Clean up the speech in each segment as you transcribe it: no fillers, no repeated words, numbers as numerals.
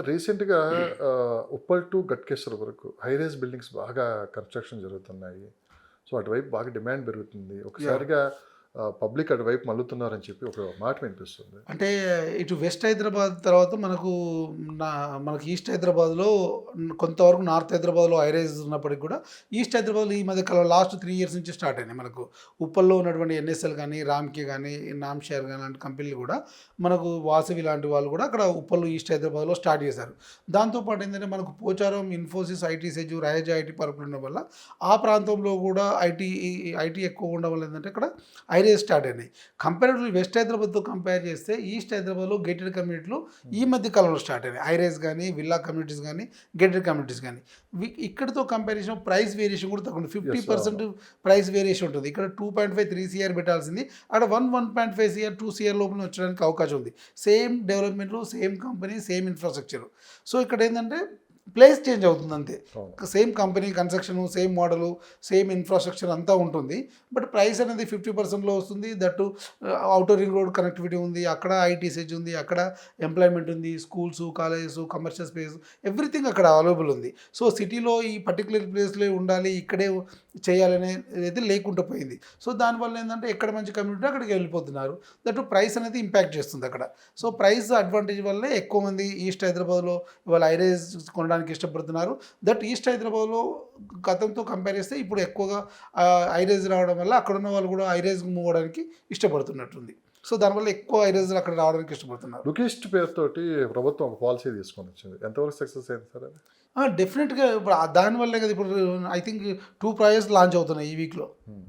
రీసెంట్‌గా ఉప్పల్ టు గట్కేశ్వర్ వరకు high rise buildings బాగా కన్‌స్ట్రక్షన్ జరుగుతున్నాయి. సో, అటువైపు బాగా డిమాండ్ పెరుగుతుంది. యాహ్! ఒకసారిగా పబ్లిక్ అటువైపు మళ్ళుతున్నారని చెప్పి ఒక మాట వినిపిస్తుంది. అంటే ఇటు వెస్ట్ హైదరాబాద్ తర్వాత నా మనకి ఈస్ట్ హైదరాబాద్‌లో కొంతవరకు నార్త్ హైదరాబాద్‌లో హై రైజెస్ ఉన్నప్పటికి కూడా ఈస్ట్ హైదరాబాద్‌లో ఈ మధ్య కాలంలో లాస్ట్ 3 ఇయర్స్ నుంచి స్టార్ట్ అయినాయి. మనకు ఉప్పల్లో ఉన్నటువంటి ఎన్ఎస్ఎల్ గానీ, రామ్‌కి గానీ, నామ్‌షేర్ గాని లాంటి కంపెనీలు కూడా మనకు వాసవి లాంటి వాళ్ళు కూడా అక్కడ ఉప్పల్ ఈస్ట్ హైదరాబాద్‌లో స్టార్ట్ చేశారు. దాంతో పాటు ఏంటంటే మనకు పోచారం, ఇన్ఫోసిస్, ఐటీ సెజ్, రాయజ ఐటీ పార్కులు ఉండడం వల్ల ఆ ప్రాంతంలో కూడా ఐటీ ఎక్కువ ఉండడం వల్ల ఏంటంటే అక్కడ హై రైజ్ స్టార్ట్ అయినాయి. కంపారిటివ్‌లీ వెస్ట్ హైదరాబాద్‌తో కంపేర్ చేస్తే ఈస్ట్ హైదరాబాద్‌లో గేటెడ్ కమ్యూనిటీలు ఈ మధ్య కాలంలో స్టార్ట్ అయినాయి. హై రైజ్ గానీ, విల్లా కమ్యూనిటీస్ గానీ, గేటెడ్ కమ్యూనిటీస్ గానీ. ఇక్కడితో కంపారిజన్ ప్రైస్ వేరియేషన్ కూడా తక్కువ. యెస్. 50% ప్రైస్ వేరియేషన్ ఉంటుంది. ఇక్కడ 2.5, 3 సీఆర్ పెట్టాల్సింది అక్కడ 1.5 సీఆర్, 2 సీఆర్ లోపల వచ్చడానికి అవకాశం ఉంది. సేమ్ డెవలప్‌మెంట్‌లు, same company, same infrastructure. So, ఇక్కడ ఏందంటే ప్లేస్ చేంజ్ అవుతుంది అంతే. అవును. Same company construction, same model, same infrastructure అంతా ఉంటుంది. బట్ ప్రైస్ అనేది 50%లో వస్తుంది. That outer ring road connectivity ఉంది. అక్కడ ఐటీసెజ్ ఉంది. అక్కడ ఎంప్లాయ్‌మెంట్ ఉంది. Schools, colleges, commercial space everything అక్కడ అవైలబుల్ ఉంది. సో, సిటీలో ఈ పర్టిక్యులర్ ప్లేస్‌లో ఉండాలి, ఇక్కడే చేయాలనేది లేకుండా పోయింది. సో, దానివల్ల ఏందంటే ఎక్కడ మంచి కమ్యూనిటీ అక్కడికి వెళ్ళిపోతున్నారు. దట్టు ప్రైస్ అనేది ఇంపాక్ట్ చేస్తుంది అక్కడ. సో, ప్రైస్ అడ్వాంటేజ్ వల్లే ఎక్కువ మంది ఈస్ట్ హైదరాబాద్‌లో ఇవాళ హై రైజ్ కొనడానికి ఇష్టపడుతున్నారు. దట్ ఈస్ట్ హైదరాబాద్‌లో గతంతో కంపేర్ చేస్తే ఇప్పుడు ఎక్కువగా హై రైజ్ రావడం వల్ల అక్కడున్న వాళ్ళు కూడా హై రైజ్‌కి మూవ్ అవ్వడానికి ఇష్టపడుతున్నట్టుంది. సో, దానివల్ల ఎక్కువ హై రైజ్‌లు అక్కడ రావడానికి ఇష్టపడుతున్నారు. లుకిస్ట్ పేరుతోటి ప్రభుత్వం ఒక పాలిసీ తీసుకొనొచ్చింది. ఎంతవరకు సక్సెస్ అయింది సార్ అది? డెఫినెట్‌గా ఇప్పుడు దానివల్లే కదా ఇప్పుడు ఐ థింక్ 2 ప్రాజెక్ట్స్ లాంచ్ అవుతున్నాయి ఈ వీక్‌లో హ్మ్.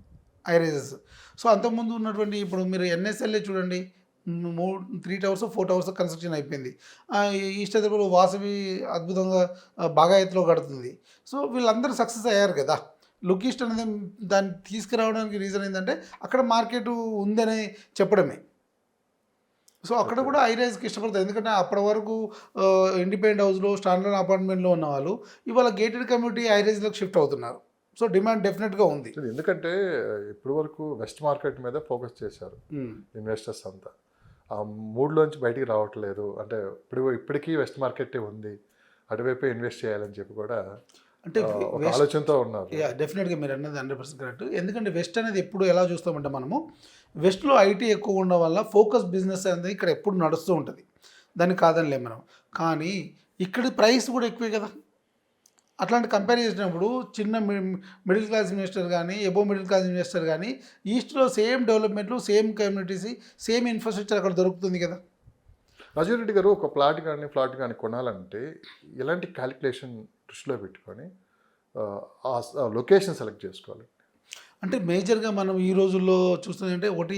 High rises. సో, అంతకుముందు ఉన్నటువంటి ఇప్పుడు మీరు ఎన్ఎస్ఎల్ఏ చూడండి. 3 టవర్స్, 4 టవర్స్ కన్‌స్ట్రక్షన్ అయిపోయింది. ఈస్ట్ హైదరాబాద్‌లో వాసవి అద్భుతంగా బాగా ఎత్తులో కడుతుంది. సో, వీళ్ళందరూ సక్సెస్ అయ్యారు కదా! లుక్ ఈస్ట్ అనేది దాన్ని తీసుకురావడానికి రీజన్ ఏంటంటే అక్కడ మార్కెట్ ఉందని చెప్పడమే. సో, అక్కడ ఓకే. కూడా హై రైజ్‌కి ఇష్టపడతారు. ఎందుకంటే అప్పటి వరకు ఇండిపెండెంట్ హౌస్‌లో, స్టాండర్డ్ అపార్ట్మెంట్‌లో ఉన్నవాళ్ళు ఇవాళ గేటెడ్ కమ్యూనిటీ హై రైజ్‌లోకి షిఫ్ట్ అవుతున్నారు. సో, డిమాండ్ డెఫినెట్‌గా ఉంది. ఎందుకంటే ఇప్పటి వరకు వెస్ట్ మార్కెట్ మీద ఫోకస్ చేశారు హ్మ్. ఇన్వెస్టర్స్ అంతా. ఆ మూడ్‌లోంచి బయటికి రావట్లేదు. అంటే ఇప్పటికీ వెస్ట్ మార్కెట్టే ఉంది. అటువైపే ఇన్వెస్ట్ చేయాలని చెప్పి కూడా అంటే ఒక వెస్ట్ ఆలోచనతో ఉన్నారు. డెఫినెట్‌గా మీరన్నది 100% కరెక్ట్. ఎందుకంటే వెస్ట్ అనేది ఎప్పుడు ఎలా చూస్తామంటే మనము, వెస్ట్‌లో ఐటీ ఎక్కువ ఉండడం వల్ల ఫోకస్ బిజినెస్ అనేది ఇక్కడ ఎప్పుడు నడుస్తూ ఉంటది. దాన్ని కాదనలేం మనం. కానీ ఇక్కడ ప్రైస్ కూడా ఎక్కువే కదా! అట్లాంటి కంపేర్ చేసినప్పుడు చిన్న మిడిల్ క్లాస్ ఇన్వెస్టర్ గానీ, అబోవ్ మిడిల్ క్లాస్ ఇన్వెస్టర్ గానీ, ఈస్ట్‌లో సేమ్ డెవలప్‌మెంట్‌లు, సేమ్ కమ్యూనిటీస్, సేమ్ ఇన్‌ఫ్రాస్ట్రక్చర్ అక్కడ దొరుకుతుంది కదా! రాజీవ్ గారు ఒక ఫ్లాట్ కానీ కొనాలంటే ఎలాంటి క్యాలిక్యులేషన్ దృష్టిలో పెట్టుకొని ఆ లొకేషన్ సెలెక్ట్ చేసుకోవాలి? అంటే మేజర్‌గా మనం ఈ రోజుల్లో చూస్తుందంటే ఒకటి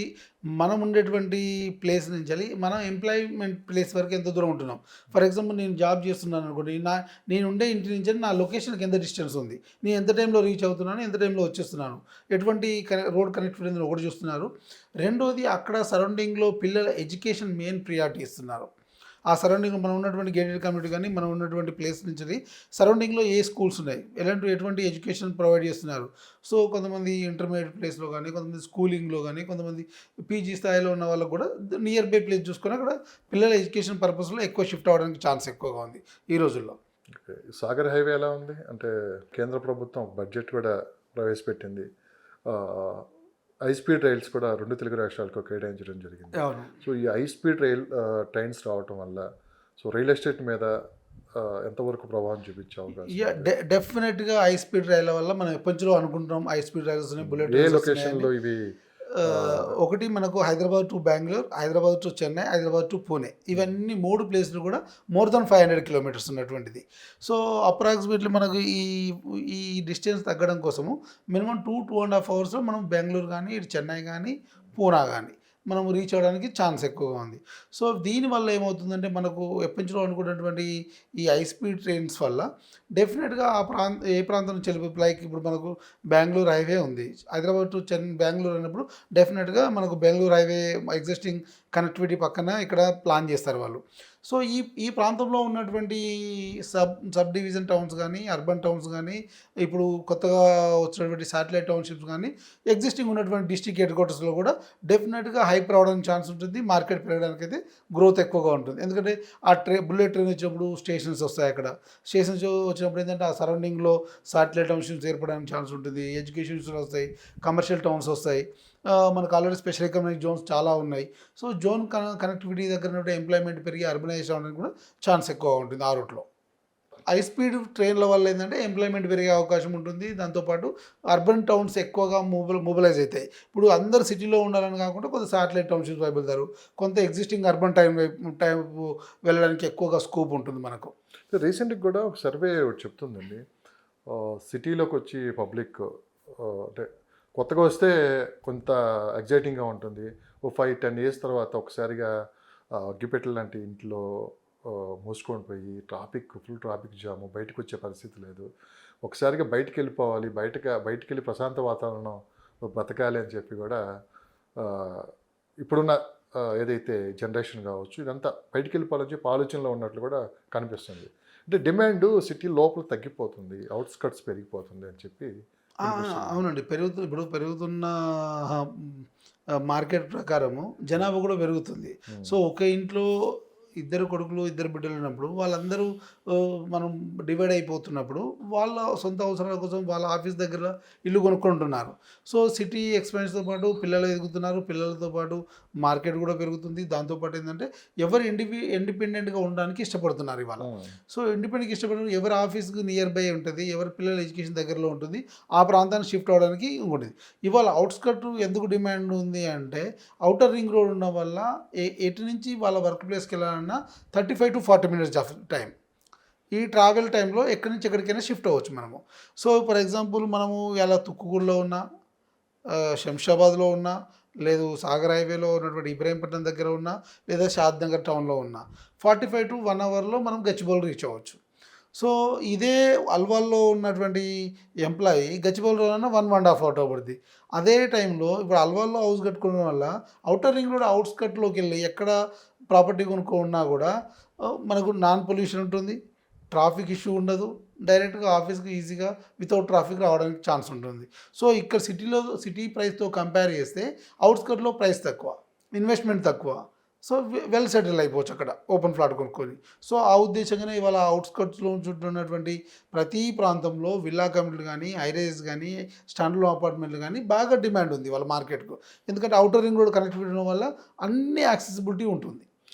మనం ఉండేటువంటి ప్లేస్ నుంచెల్లి మనం ఎంప్లాయ్‌మెంట్ ప్లేస్ వరకు ఎంత దూరం ఉంటున్నాం. ఫర్ ఎగ్జాంపుల్ నేను జాబ్ చేస్తున్నాను అనుకోండి. నేను ఉండే ఇంటి నుంచి నా లొకేషన్‌కి ఎంత డిస్టెన్స్ ఉంది. నేను ఎంత టైంలో రీచ్ అవుతున్నాను, ఎంత టైంలో వచ్చేస్తున్నాను. ఎటువంటి రోడ్ కనెక్టివిటీ ఉందని ఒకటి చూస్తున్నారు. రెండోది అక్కడ సరౌండింగ్‌లో పిల్లల ఎడ్యుకేషన్ మెయిన్ ప్రియారిటీ ఇస్తున్నారు. ఆ సరౌండింగ్‌లో మనం ఉన్నటువంటి గేటెడ్ కమ్యూనిటీ గానీ, మనం ఉన్నటువంటి ప్లేస్ నుంచి సరౌండింగ్‌లో ఏ స్కూల్స్ ఉన్నాయి, ఎటువంటి ఎడ్యుకేషన్ ప్రొవైడ్ చేస్తున్నారు. సో, కొంతమంది ఇంటర్మీడియేట్ ప్లేస్‌లో గానీ, కొంతమంది స్కూలింగ్‌లో గానీ, కొంతమంది పీజీ స్థాయిలో ఉన్న వాళ్ళకి కూడా నియర్ బై ప్లేస్ చూసుకొని అక్కడ పిల్లల ఎడ్యుకేషన్ పర్పస్‌లో ఎక్కువ షిఫ్ట్ అవ్వడానికి ఛాన్స్ ఎక్కువగా ఉంది ఈ రోజుల్లో. ఓకే. సాగర్ హైవే ఎలా ఉంది? అంటే కేంద్ర ప్రభుత్వం బడ్జెట్ కూడా ప్రవేశపెట్టింది. ఆహ్, హై స్పీడ్ రైల్స్ కూడా 2 తెలుగు రాష్ట్రాలకు కేటాయించడం జరిగింది. అవును. సో, ఈ హై స్పీడ్ ట్రైన్స్ రావటం వల్ల సో, రియల్ ఎస్టేట్ మీద ఎంతవరకు ప్రభావం చూపించే అవకాశం ఉంది? డెఫినెట్‌గా హై స్పీడ్ రైళ్ళ వల్ల మనం ఎప్పటినుంచో అనుకుంటున్నాం. హై స్పీడ్ రైల్స్ ఉన్నాయి, బుల్లెట్ ఏ రైల్స్ వస్తున్నాయని. లొకేషన్‌లో ఇవి ఆహ్, ఒకటి మనకు Hyderabad to Bengaluru, Hyderabad to Chennai, Hyderabad to Pune. ఇవన్నీ 3 ప్లేస్‌లు కూడా మోర్ దాన్ 500 కిలోమీటర్స్ ఉన్నటువంటిది. సో, అప్రాక్సిమేట్‌లీ మనకు ఈ డిస్టెన్స్ తగ్గడం కోసము మినిమమ్ 2.5 అవర్స్‌లో మనం బెంగుళూరు గానీ, ఇటు చెన్నై గానీ, పూనా గానీ మనం రీచ్ అవ్వడానికి ఛాన్స్ ఎక్కువగా ఉంది. సో, దీనివల్ల ఏమవుతుందంటే మనకు ఎప్పటినుంచో అనుకున్నటువంటి ఈ హై స్పీడ్ ట్రైన్స్ వల్ల డెఫినెట్‌గా ఏ ప్రాంతం నుంచి లైక్ ఇప్పుడు మనకు బెంగుళూరు హైవే ఉంది. హైదరాబాద్ టు బెంగుళూరు అన్నప్పుడు డెఫినెట్‌గా మనకు బెంగుళూరు హైవే ఎగ్జిస్టింగ్ కనెక్టివిటీ పక్కన ఇక్కడ ప్లాన్ చేస్తారు వాళ్ళు. సో ఈ ప్రాంతంలో ఉన్నటువంటి సబ్ డివిజన్ టౌన్స్ కానీ, అర్బన్ టౌన్స్ కానీ, ఇప్పుడు కొత్తగా వచ్చినటువంటి శాటిలైట్ టౌన్‌షిప్స్ కానీ, ఎగ్జిస్టింగ్ ఉన్నటువంటి డిస్ట్రిక్ట్ హెడ్ క్వార్టర్స్‌లో కూడా డెఫినిట్‌గా హైప్ రావడానికి ఛాన్స్ ఉంటుంది. మార్కెట్ పెరగడానికైతే గ్రోత్ ఎక్కువగా ఉంటుంది. ఎందుకంటే ఆ బుల్లెట్ ట్రైన్ వచ్చినప్పుడు స్టేషన్స్ వస్తాయి అక్కడ. స్టేషన్స్ వచ్చినప్పుడు ఏంటంటే ఆ సరౌండింగ్‌లో శాటిలైట్ టౌన్‌షిప్స్ ఏర్పడడానికి ఛాన్స్ ఉంటుంది. ఎడ్యుకేషన్ ఇన్స్టిట్యూట్స్ వస్తాయి. కమర్షియల్ టౌన్స్ వస్తాయి. మనకు ఆల్రెడీ స్పెషల్ ఎకనామిక్ జోన్స్ చాలా ఉన్నాయి. సో జోన్ కనెక్టివిటీ దగ్గర ఉన్నటువంటి ఎంప్లాయ్మెంట్ పెరిగి అర్బనైజేషన్ అవ్వడానికి కూడా ఛాన్స్ ఎక్కువగా ఉంటుంది ఆ రూట్‌లో. హై స్పీడ్ ట్రైన్ల వల్ల ఏంటంటే ఎంప్లాయ్మెంట్ పెరిగే అవకాశం ఉంటుంది. దాంతోపాటు అర్బన్ టౌన్స్ ఎక్కువగా మొబిలైజ్ అవుతాయి. ఇప్పుడు అందరు సిటీలో ఉండాలని కాకుండా కొంత శాటిలైట్ టౌన్‌షిప్స్ వైపు వెళ్తారు. కొంత ఎగ్జిస్టింగ్ అర్బన్ టైపు వెళ్ళడానికి ఎక్కువగా స్కోప్ ఉంటుంది మనకు. రీసెంట్‌గా కూడా ఒక సర్వే ఒకటి చెప్తుందండి. సిటీలోకి వచ్చి పబ్లిక్ అంటే కొత్తగా వస్తే కొంత ఎగ్జైటింగ్‌గా ఉంటుంది. ఓ 5, 10 ఇయర్స్ తర్వాత ఒకసారిగా అగ్గిపెట్టెల లాంటి ఇంట్లో మూసుకొని పోయి ఫుల్ ట్రాఫిక్ జాము, బయటకొచ్చే పరిస్థితి లేదు. ఒకసారిగా బయటికెళ్ళిపోవాలి, బయటికెళ్ళి ప్రశాంత వాతావరణం బ్రతకాలి అని చెప్పి కూడా ఇప్పుడున్న ఏదైతే జనరేషన్ కావచ్చు, ఇదంతా బయటికెళ్ళిపోవాలని చెప్పి ఆలోచనలో ఉన్నట్లు కూడా కనిపిస్తుంది. అంటే డిమాండ్ సిటీ లోపల తగ్గిపోతుంది, అవుట్‌స్కర్ట్స్ పెరిగిపోతుంది అని చెప్పి వినిపిస్తుంది. అవునండి. ఇప్పుడు పెరుగుతున్న మార్కెట్ ప్రకారము జనాభా కూడా పెరుగుతుంది. సో ఒక ఇంట్లో ఇద్దరు కొడుకులు, ఇద్దరు బిడ్డలు ఉన్నప్పుడు వాళ్ళందరూ మనం డివైడ్ అయిపోతున్నప్పుడు వాళ్ళ సొంత అవసరాల కోసం వాళ్ళ ఆఫీస్ దగ్గర ఇల్లు కొనుక్కుంటున్నారు. సో సిటీ ఎక్స్‌పాన్షన్‌తో పాటు పిల్లలు ఎదుగుతున్నారు. పిల్లలతో పాటు మార్కెట్ కూడా పెరుగుతుంది. దాంతోపాటు ఏంటంటే ఎవరు ఇండిపెండెంట్‌గా ఉండడానికి ఇష్టపడుతున్నారు ఇవాళ. సో ఇండిపెండెంట్‌గా ఇష్టపడిన ఎవరి ఆఫీస్‌కి నియర్ బై ఉంటుంది. ఎవరి పిల్లల ఎడ్యుకేషన్ దగ్గరలో ఉంటుంది. ఆ ప్రాంతానికి షిఫ్ట్ అవ్వడానికి ఇంకోటిది. ఇవాళ ఔట్‌స్కర్ట్ ఎందుకు డిమాండ్ ఉంది అంటే ఔటర్ రింగ్ రోడ్ ఉండడం వల్ల ఎటు నుంచి వాళ్ళ వర్క్ ప్లేస్‌కి వెళ్ళాలన్నా 35-40 మినిట్స్ ఆఫ్ టైం. ఈ ట్రావెల్ టైంలో ఎక్కడి నుంచి ఎక్కడికైనా షిఫ్ట్ అవ్వచ్చు మనము. సో ఫర్ ఎగ్జాంపుల్ మనము ఇలా తుక్కుగూడలో ఉన్నా, శంషాబాద్‌లో ఉన్నా, లేదు సాగర్ హైవేలో ఉన్నటువంటి ఇబ్రహీంపట్నం దగ్గర ఉన్నా, లేదా షాద్ నగర్ టౌన్‌లో ఉన్నా 45 to 1 అవర్‌లో మనం గచ్చిబౌలి రీచ్ అవ్వచ్చు. సో ఇదే అల్వాల్లో ఉన్నటువంటి ఎంప్లాయీ గచ్చిబౌలిలో 1.5 అవర్ పడుద్ది. అదే టైంలో ఇప్పుడు అల్వాల్లో హౌస్ కట్టుకోవడం వల్ల ఔటర్ రింగ్ రోడ్ ఔట్‌స్కర్ట్‌లోకి వెళ్ళి ఎక్కడ ప్రాపర్టీ కొనుక్కున్నా కూడా మనకు నాన్ పొల్యూషన్ ఉంటుంది. ట్రాఫిక్ ఇష్యూ ఉండదు. డైరెక్ట్‌గా ఆఫీస్‌కి ఈజీగా వితౌట్ ట్రాఫిక్ రావడానికి ఛాన్స్ ఉంటుంది. సో ఇక్కడ సిటీ ప్రైస్‌తో కంపేర్ చేస్తే ఔట్‌స్కర్ట్‌లో ప్రైస్ తక్కువ, ఇన్వెస్ట్‌మెంట్ తక్కువ. సో వెల్ సెటిల్ అయిపోవచ్చు అక్కడ ఓపెన్ ఫ్లాట్ కొనుక్కొని. సో ఆ ఉద్దేశంగానే ఇవాళ ఔట్‌స్కర్ట్స్‌లో చుట్టూ ఉన్నటువంటి ప్రతి ప్రాంతంలో విల్లా కమ్యూనిటీలు కానీ, హై రైజెస్ కానీ, స్టాండర్డ్ అపార్ట్మెంట్లు కానీ బాగా డిమాండ్ ఉంది వాళ్ళ మార్కెట్‌కు. ఎందుకంటే ఔటర్ రింగ్ రోడ్ కనెక్టివిటీ ఉండడం వల్ల అన్ని యాక్సెసిబిలిటీ ఉంటుంది.